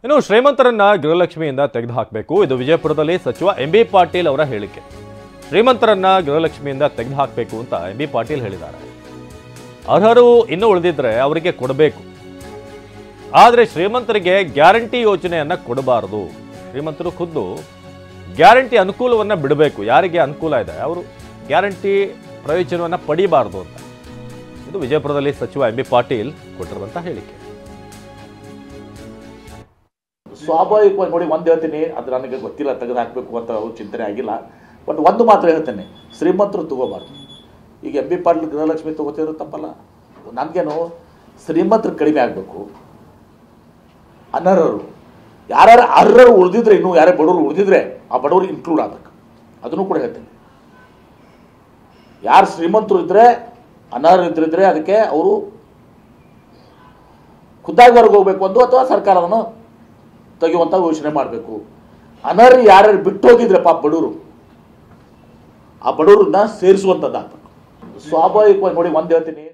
ಇನ್ನು ಶ್ರೀಮಂತರನ್ನ ಗೃಹಲಕ್ಷ್ಮಿಯಿಂದ ತೆಗೆದುಹಾಕಬೇಕು. ಇದು ವಿಜಯಪುರದಲ್ಲಿ ಸಚಿವ ಎಂಬಿ ಪಾಟೀಲ್ ಅವರ ಹೇಳಿಕೆ. ಶ್ರೀಮಂತರನ್ನ ಗೃಹಲಕ್ಷ್ಮಿಯಿಂದ ತೆಗೆದುಹಾಕಬೇಕು ಅಂತ ಎಂಬಿ ಪಾಟೀಲ್ ಹೇಳಿದ್ದಾರೆ. ಅರ್ಹರು ಇನ್ನೂ ಉಳಿದಿದ್ರೆ ಅವರಿಗೆ ಕೊಡಬೇಕು, ಆದರೆ ಶ್ರೀಮಂತರಿಗೆ ಗ್ಯಾರಂಟಿ ಯೋಜನೆಯನ್ನ ಕೊಡಬಾರದು. ಶ್ರೀಮಂತರು ಖುದ್ದು ಗ್ಯಾರಂಟಿ ಅನುಕೂಲವನ್ನ ಬಿಡಬೇಕು. ಯಾರಿಗೆ ಅನುಕೂಲ ಇದೆ ಅವರು ಗ್ಯಾರಂಟಿ ಪ್ರಯೋಜನವನ್ನ ಪಡಿಬಾರದು ಅಂತ. ಇದು ವಿಜಯಪುರದಲ್ಲಿ ಸಚಿವ ಎಂಬಿ ಪಾಟೀಲ್ ಕೊಟ್ಟಿರುವಂತ ಹೇಳಿಕೆ. ಸ್ವಾಭಾವಿಕವಾಗಿ ನೋಡಿ, ಒಂದು ಹೇಳ್ತೀನಿ, ಅದು ನನಗೆ ಗೊತ್ತಿಲ್ಲ, ತೆಗೆದು ಹಾಕಬೇಕು ಅಂತ ಚಿಂತನೆ ಆಗಿಲ್ಲ. ಬಟ್ ಒಂದು ಮಾತ್ರ ಹೇಳ್ತೇನೆ, ಶ್ರೀಮಂತರು ತಗೋಬಾರ್ದು. ಈಗ ಎಂ ಬಿ ಪಾಟೀಲ್ ಗೃಹಲಕ್ಷ್ಮಿ ತಗೋತಿದ್ರು ತಪ್ಪಲ್ಲ. ನನಗೇನು ಶ್ರೀಮಂತರು ಕಡಿಮೆ ಆಗಬೇಕು, ಅನರ್ಹರು ಯಾರು ಅರ್ಹರು ಉಳಿದಿದ್ರೆ, ಇನ್ನೂ ಯಾರೇ ಬಡವರು ಉಳಿದಿದ್ರೆ ಆ ಬಡವರು ಇನ್ಕ್ಲೂಡ್ ಆಗಬೇಕು. ಅದನ್ನು ಕೂಡ ಹೇಳ್ತೇನೆ. ಯಾರು ಶ್ರೀಮಂತರು ಇದ್ದರೆ, ಅನರ್ಹರು ಇದ್ದರೆ ಅದಕ್ಕೆ ಅವರು ಖುದ್ದಾಗಿ ಹೊರಗೆ ಹೋಗ್ಬೇಕು ಅಂದು, ಅಥವಾ ಸರ್ಕಾರ ಅದನ್ನು ತೆಗೆಯುವಂಥ ಯೋಚನೆ ಮಾಡಬೇಕು. ಅನರ್ಹ ಯಾರ್ಯಾರು ಬಿಟ್ಟು ಹೋಗಿದ್ರೆ ಪಾಪ ಬಡವರು, ಆ ಬಡವರನ್ನ ಸೇರಿಸುವಂಥದ್ದು ಆಗ್ಬೇಕು. ಸ್ವಾಭಾವಿಕವಾಗಿ ನೋಡಿ, ಒಂದು ಹೇಳ್ತೀನಿ,